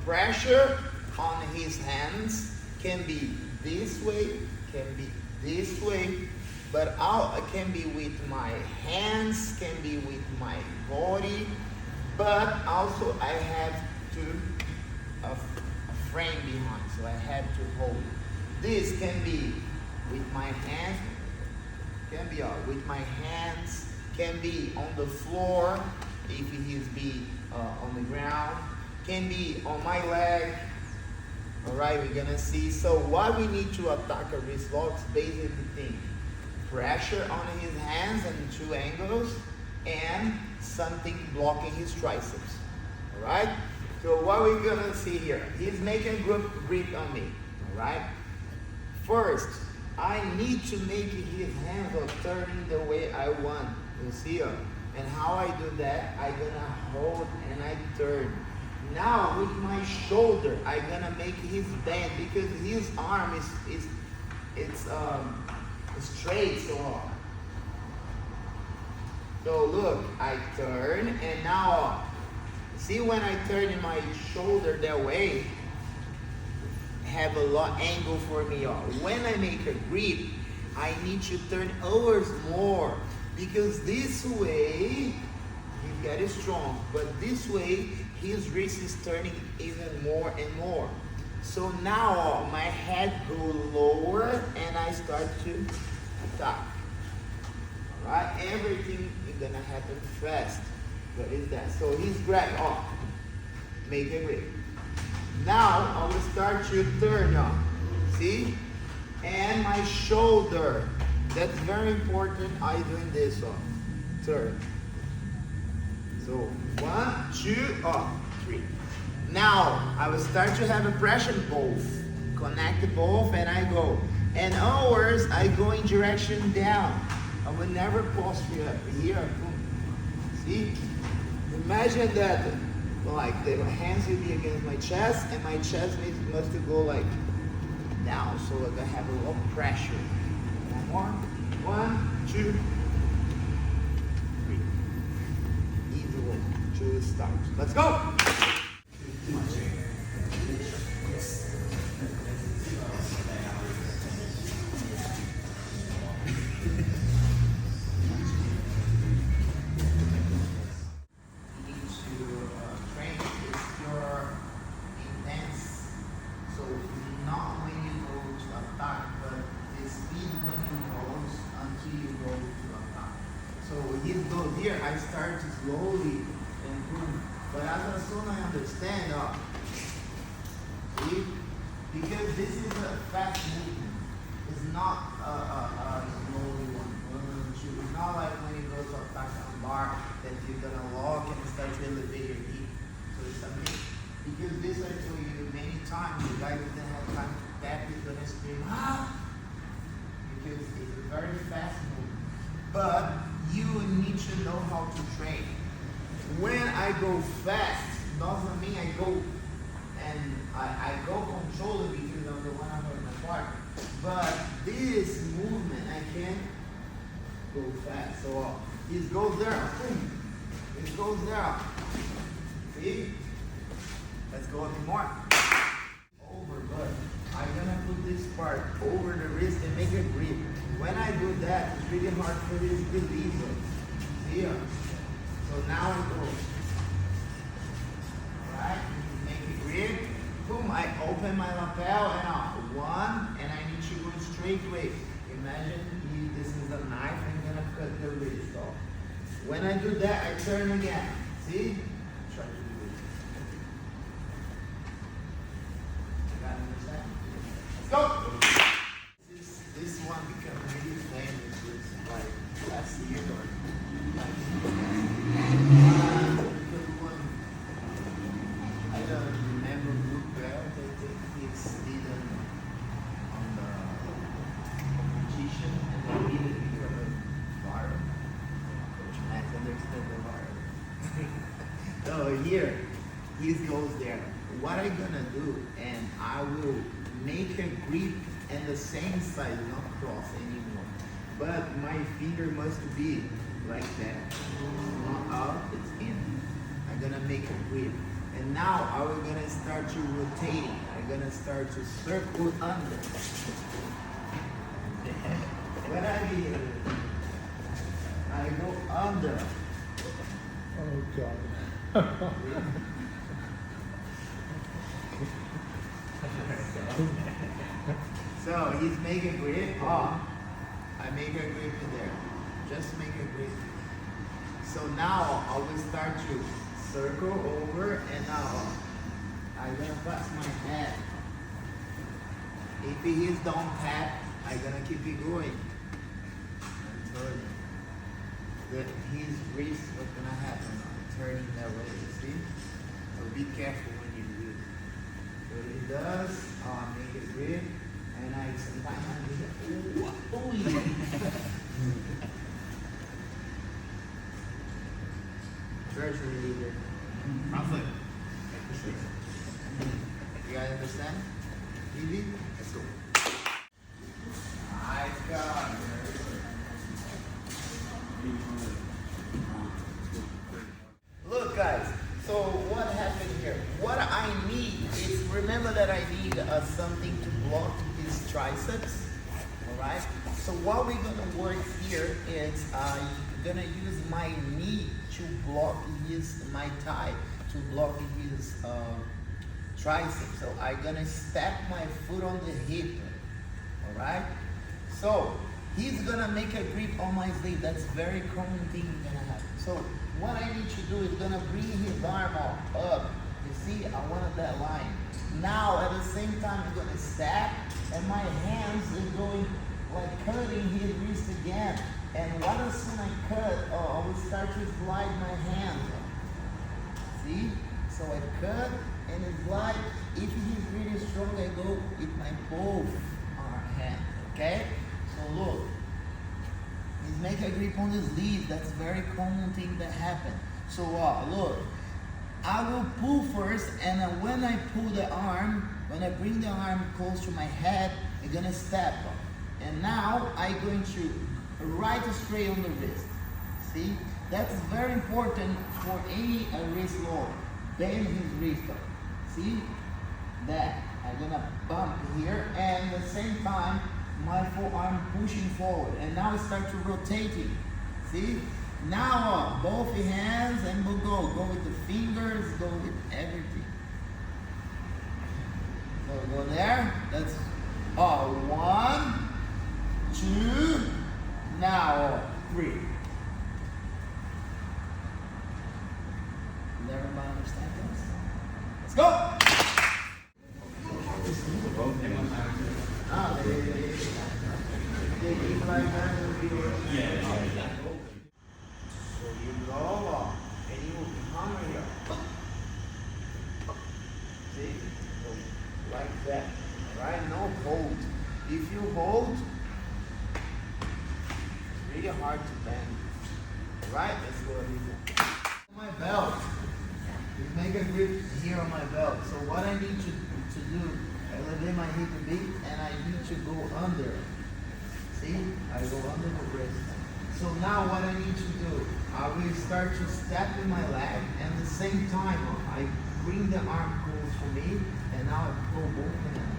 pressure on his hands can be this way, can be this way, but it can be with my hands, can be with my body, but also I have a frame behind, so I have to hold. This can be with my hands, can be with my hands, can be on the floor if he's on the ground, can be on my leg. All right, we're gonna see. So what we need to attack a wrist lock is basically thing: pressure on his hands in 2 angles and something blocking his triceps. All right. So what we're gonna see here? He's making a grip on me. All right. First, I need to make his hands are turning the way I want. You see, and how I do that? I'm gonna hold and I turn. Now with my shoulder, I'm gonna make his bend because his arm is straight. So look, I turn and now see when I turn in my shoulder that way, have a lot angle for me. When I make a grip, I need to turn over more because this way he's getting strong, but this way his wrist is turning even more and more. So now my head goes lower and I start to attack. All right, everything is gonna happen fast. What is that? So he's grabbed off, make a grip. Now I will start to turn on. See, and my shoulder. That's very important. I doing this one. Turn. So 1, 2, up, 3. Now I will start to have a pressure both. Connect both and I go. And always I go in direction down. I will never pause here. Boom. See? Imagine that like the hands will be against my chest and my chest must go like down. So I'm gonna have a lot of pressure. One more. 1, 2, 3. Easy one. 2 start. Let's go. Here I start to slowly improve, but as soon as I understand, see, because this is a fast movement, it's not a slowly one. It's not like when you go to a back on bar that you're gonna walk and start to elevate your knee. So it's something because this I told you many times. The guy doesn't have time to tap, he's gonna scream because it's a very fast movement, but you need to know how to train. When I go fast, doesn't mean I go and I go controlling because I'm the one I'm with my partner. But this movement, I can go fast. So it goes there, boom. It goes there. See? Let's go a bit more. Over, but I'm gonna put this part over the wrist and make a grip. When I do that, it's really hard for this release. See ya? So now I go. Alright, make a grip. Boom, I open my lapel and out. 1, and I need to go straight away. Imagine this is a knife, I'm gonna cut the wrist off. When I do that, I turn again. See? Try to do this. You guys understand? Let's go! This one became really famous. It's like last year or like I don't remember who well. They think it's did on the magician and they really become a viral. Coach Max understand the viral. So here, he goes there. What I'm gonna do, and I will make a grip and the same side, not cross anymore. But my finger must be like that. Not out, it's in. I'm gonna make a grip. And now I'm gonna start to rotating. I'm gonna start to circle under. When I go under. Oh God. So he's making grip. Oh, I make a grip in there. Just make a grip. So now I will start to circle over, and now I'm gonna pass my head. If he is down pat, I'm gonna keep it going until his wrist what's gonna happen. Turning that way, you see? So be careful when you do it. So he does, make it grip, and I sometimes I make it, treasure leader. Conflict. You guys understand? Easy? Let's go. My God. Look guys, so what happened here? What I need is, remember that I need something to block his triceps, alright? So what we're gonna work here is I'm gonna use my knee to block my thigh, to block his triceps. So I'm gonna step my foot on the hip, alright? So he's gonna make a grip on my sleeve. That's very common thing gonna happen. So what I need to do is gonna bring his arm up. You see, I wanted that line. Now at the same time, I'm gonna step, and my hands are going like cutting his wrist again. And what as soon I cut, I will start to slide my hand. See? So I cut and slide. If he's really strong, I go with my both hand. Okay? So look. He's making a grip on the sleeve. That's a very common thing that happens. So look, I will pull first, and when I pull the arm, when I bring the arm close to my head, I'm gonna step up. And now I'm going to right straight on the wrist. See? That's very important for any wrist lock. Bend his wrist up. See? That. I'm gonna bump here, and at the same time, my forearm pushing forward, and now I start to rotating. See? Now both hands, and we'll go with the fingers, go with everything. So go there. That's 1, 2, now 3. Does everybody understand this? Let's go! So you go and you hammer here. See? So like that. Alright? No hold. If you hold, it's really hard to bend. Alright? Let's go again. My belt. You make a grip here on my belt. So what I need to do, I elevate my hip a bit, and I need to go under. See? I go under the wrist. So now what I need to do, I will start to step in my leg, and at the same time, I bring the arm close to me, and now I pull both hands.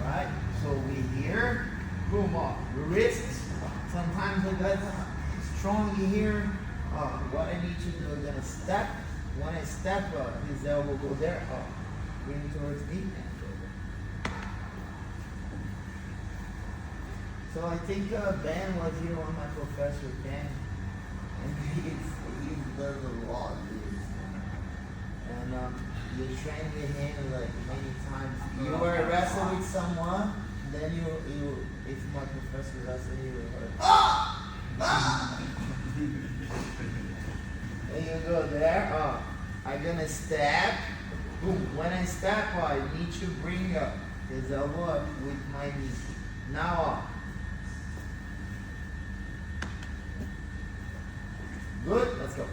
Alright? So we here, boom up. Wrist, sometimes I got strong here. What I need to do, I'm gonna step. When I step, his elbow go there, bring towards me, and so I think Ben was here on my Professor Ben, and he does a lot of this. And you train with him like many times. You were wrestling with someone, then you if my professor wrestling you and you go there, I'm gonna step. Boom. When I step, I need to bring up his elbow up with my knee. Now good, let's go.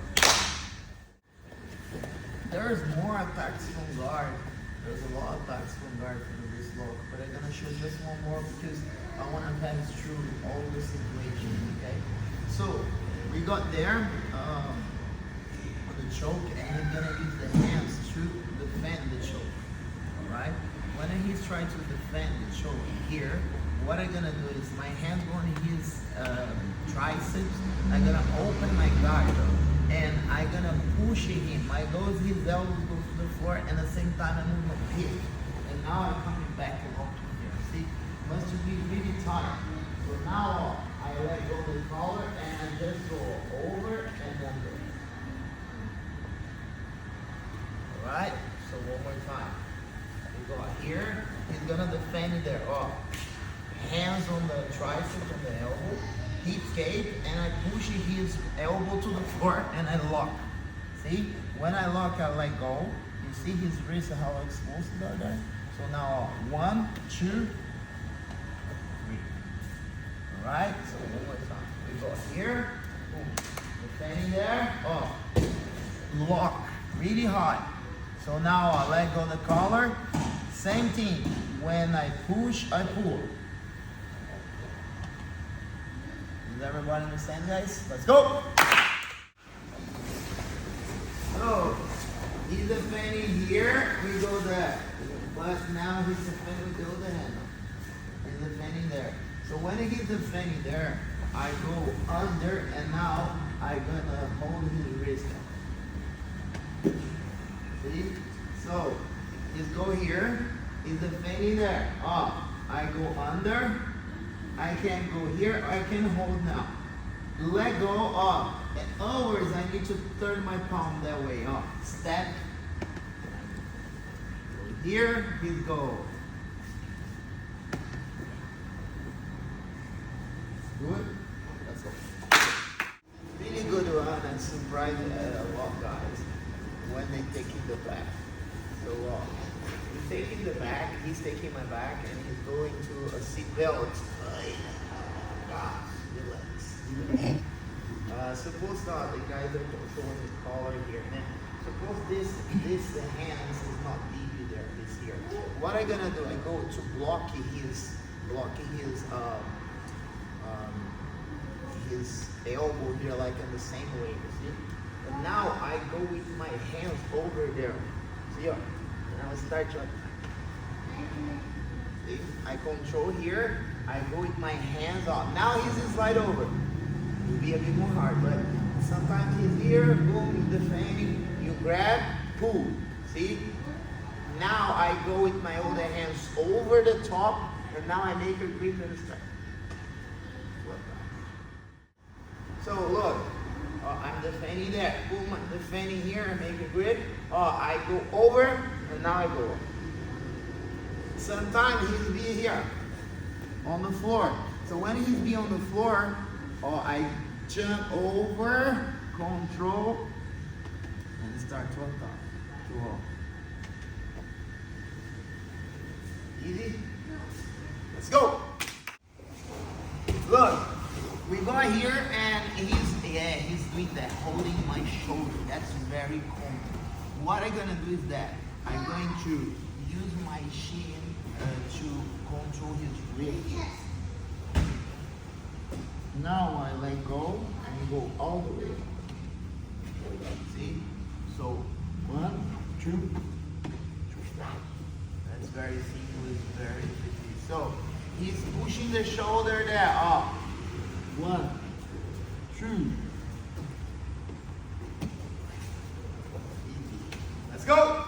There's more attacks from guard. There's a lot of attacks from guard for the wrist lock, but I'm gonna show just one more because I want to pass through all the situation, okay? So, we got there, on the choke, and I'm gonna use the hands to to defend the shoulder. Alright? When he's trying to defend the shoulder here, what I'm gonna do is my hand going to his triceps, I'm gonna open my guard and I'm gonna push him. My goes his elbows go to the floor and at the same time I move my hip. And now I'm coming back to walking here. See? Must be really tight. So now I let go of the collar and I just go over and under. Alright? So one more time. We go here, he's gonna defend it there. Oh. Hands on the tricep and the elbow, hip cape, and I push his elbow to the floor and I lock. See? When I lock, I let go. You see his wrist, how exposed they are there? So now 1, 2, 3. Alright? So one more time. We go here, boom. Defending there, oh. Lock, really hard. So now I let go of the collar. Same thing. When I push, I pull. Does everybody understand, guys? Let's go! So, he's defending here, we go there. But now he's defending, we go the handle. He's defending there. So when he's defending there, I go under and now I'm gonna hold his wrist. See? So, he's go here, he's defending there. Oh, I go under. I can go here, I can hold now. Let go up. And always I need to turn my palm that way up. Step. Go here, he's go. Good? Let's go. Really good run and surprised a lot of guys when they take in the back. So he's taking the back, he's taking my back, and he's going to a seat belt. Relax. Suppose the guys are showing the collar here. And suppose the hands is not deep there, this here. What I'm gonna do, I go to block his elbow here, like in the same way, you see? But now I go with my hands over there. See? And I start to. See? I control here. I go with my hands off. Now he's in slide over. It'll be a bit more hard, but sometimes he's here, boom, he's defending. You grab, pull. See? Now I go with my other hands over the top, and now I make a grip and strike. So look, I'm defending there. Boom, I'm defending here, I make a grip. I go over, and now I go up. Sometimes he'll be here on the floor. So when he's be on the floor, I jump over, control, and start to attack. To hold. Easy? Let's go! Look, we go here and he's doing that, holding my shoulder. That's very common. What I'm gonna do is that I'm going to use my shin to control his wrist. Now I let go and go all the way. See? So 1, 2, 3. That's very simple, it's very easy. So he's pushing the shoulder there up. 1, 2. Let's go!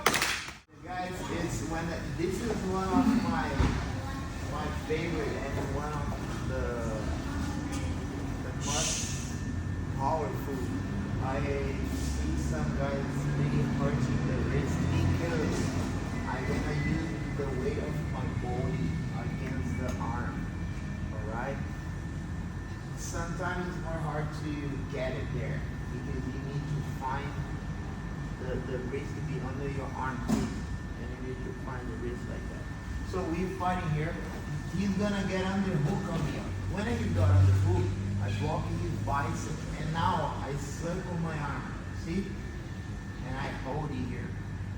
Guys, it's when this is one of my favorite and one of the most powerful. I see some guys really hurting the wrist because I'm gonna use the weight of my body against the arm. Alright? Sometimes it's more hard to get it there because you need to find the wrist to be under your armpit and you need to find the wrist like that. So we're fighting here. He's gonna get under hook on me. When he got under hook, I block his bicep and now I circle my arm. See? And I hold it here.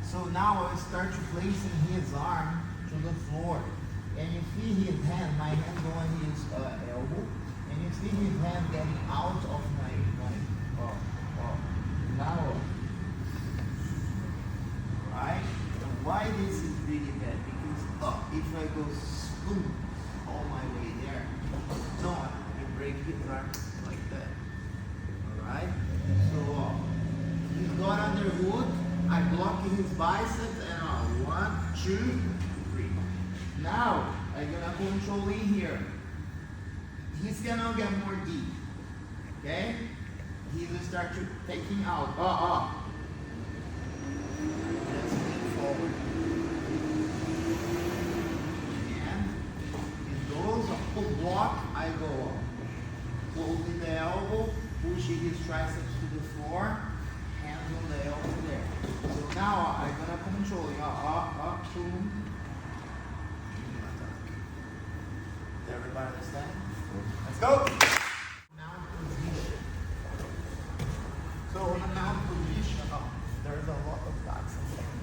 So now I start to placing his arm to the floor. And you see his hand, my hand going his elbow. And you see his hand getting out of my now. Right? if I go smooth all my way there, no, you break his arm like that. Alright? So he's got under hook, I block his biceps and 1, 2, 3. Now I'm gonna control in here. He's gonna get more deep. Okay? He will start to taking out. Just lean forward. And it goes up, full block, I go up. Closing the elbow, pushing his triceps to the floor, hands on the elbow there. So now I'm gonna control it. Up, boom. Does everybody understand? Let's go! Mount position. So in the mount position, there's a lot of dots in there.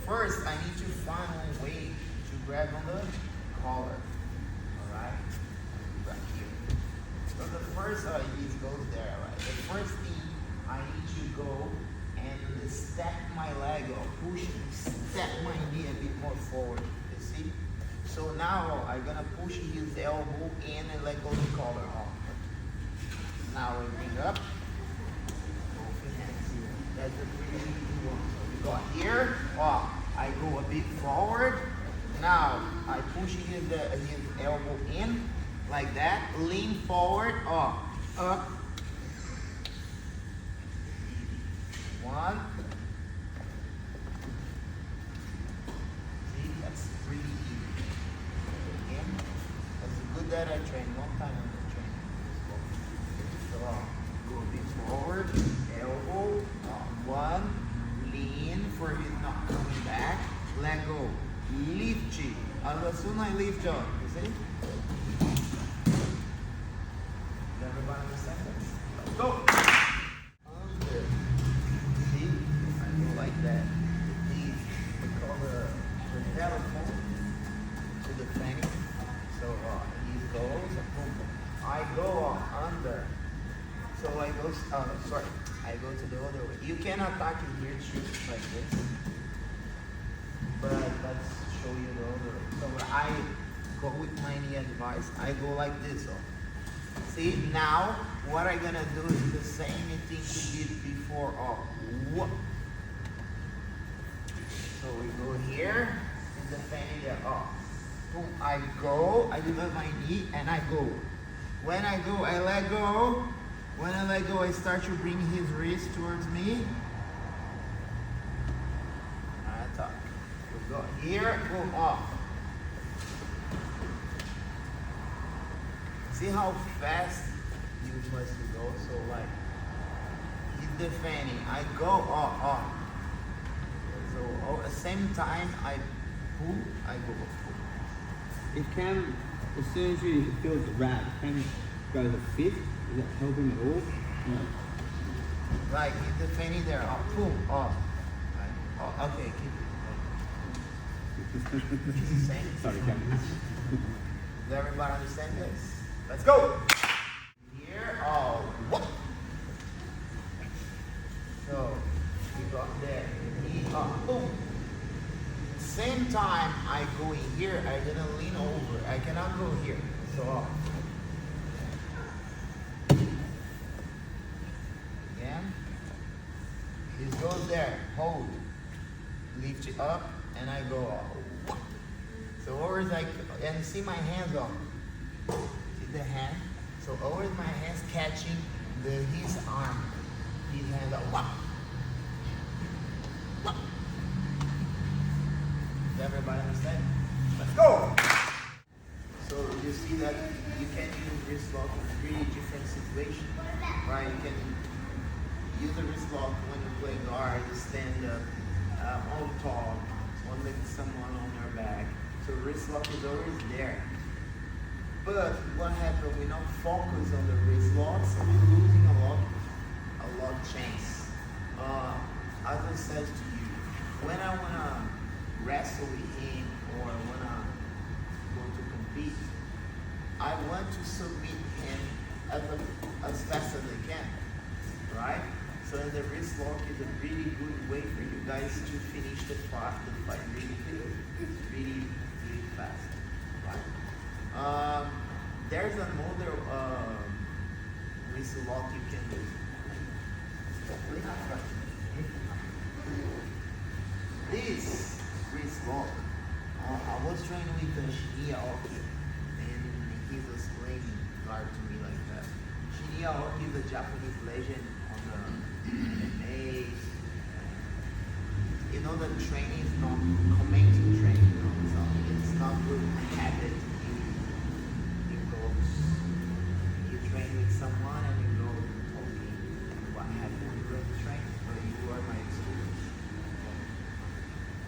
First, I need to find a way to grab on the collar. Alright? Right here. So the first piece goes there, right? The first thing, I need to go and step my leg or push, step my knee a bit more forward. You see? So now I'm gonna push his elbow in and let go of the collar off. Now I bring up both hands here. That's a pretty easy one. So we got here, I go a bit forward. Now I push his elbow in like that. Lean forward, up. 1. See, that's pretty easy. Again, that's good that I train. Long time on the training. So go a bit forward, elbow, 1, lean for his not coming back, let go, lift it. As soon as I lift up, you see? Does everybody understand this? Let's go! Under. See? I go like that. We call the telephone to the fanny. So he goes, boom. I go under. So I go, I go to the other way. You can attack it here too, like this. But let's show you the other way. So when I go with my knee advice, I go like this. See, now what I'm gonna do is the same thing we did before. Whoop. So we go here, and the fanny there. Boom, I go, I develop my knee, and I go. When I go, I let go. When I let go, I start to bring his wrist towards me. Alright, we go here, boom, off. See how fast you must go? So like, he's defending. I go off. So at the same time, I pull, I go pull. It can, as soon as you feel the wrap, it can go to the fifth. Is that helping at all? No. Like he's defending there. Pull, off. Right. Okay, keep it. Sorry, Kevin. Does everybody understand this? Let's go! Here, whoop! So, we got there. Boom! Same time I go in here, I'm gonna lean over. I cannot go here. So, again. This goes there. Hold. Lift it up, and I go off. So, always like, and see my hands off. The hand, so always my hands catching his arm. His hands are whop. Does everybody understand? Let's go! So you see that you can use wrist lock in 3 different situations, right? You can use the wrist lock when you play guard, stand up, on top, or lift someone on your back. So wrist lock is always there. But what happens, we not focus on the wrist locks, and we're losing a lot of chance. As I said to you, when I wanna wrestle with him or I wanna go to compete, I want to submit him as fast as I can, right? So the wrist lock is a really good way for you guys to finish the fight really good, really fast. Right? There's another wrist lock you can use. This wrist lock, I was training with the Shinya Aoki, and he was playing guard to me like that. Shinya Aoki is a Japanese legend on the MMA. You know, the training is not commenting training, you know, so it's not good habit. You go, you train with someone and you go talking what happened during the training, but you are my student.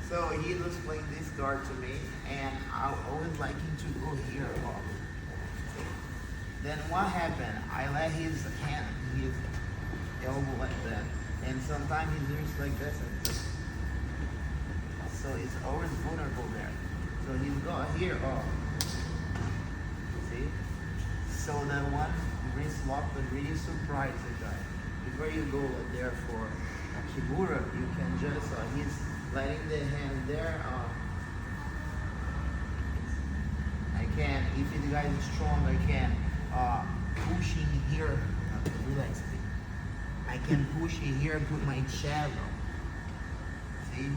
So he was playing this guard to me, and I always like him to go here off. Then what happened? I let his hand, his elbow like that, and sometimes he moves like this. So it's always vulnerable there. So he's got here off. See? So that one wrist lock would really surprise the guy. Before you go there for a Kimura, you can just, he's letting the hand there. I can, if the guy is strong, I can push in here. Relax. I can push in here and put my shadow. See?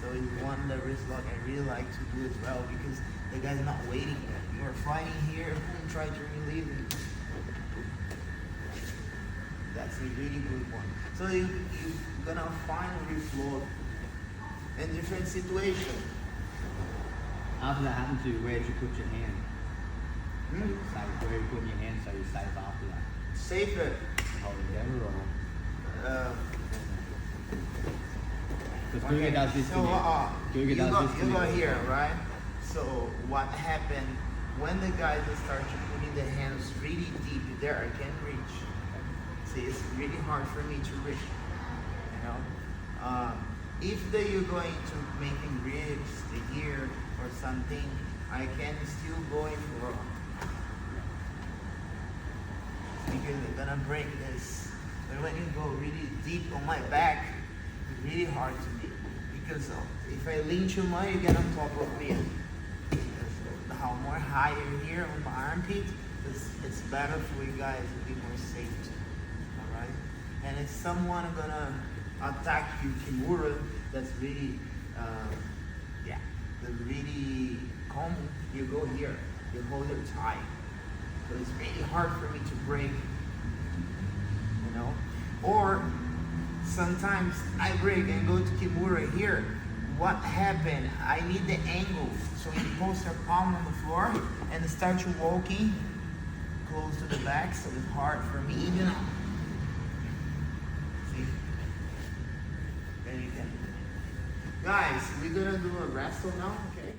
So it's one the wrist lock I really like to do as well because the guy's not waiting there. You are fighting here, boom, try to relieve him. That's a really good one. So you're gonna find wrist lock in different situations. After that happened to you, where did you put your hand? Where are you putting your hand so you're safe after that? Safer. Hold it together or? Because Okay, Guga does this so to me. you Guga does this to me. got here, right? So what happened when the guys start to putting the hands really deep there, I can reach. See, it's really hard for me to reach. You know, if you're going to making ribs here or something, I can still go in for because they're gonna break this. But when you go really deep on my back, it's really hard to me because if I lean too much, you get on top of me. How more higher here on my armpit, it's better for you guys to be more safe. All right, and if someone gonna attack you, Kimura, that's really, the really common. You go here, you hold it tight. So it's really hard for me to break, you know. Or sometimes I break and go to Kimura here. What happened? I need the angle. So you post your palm on the floor and start you walking close to the back. So it's hard for me, you know. See? Then you can. Guys, we're gonna do a wrestle now, okay?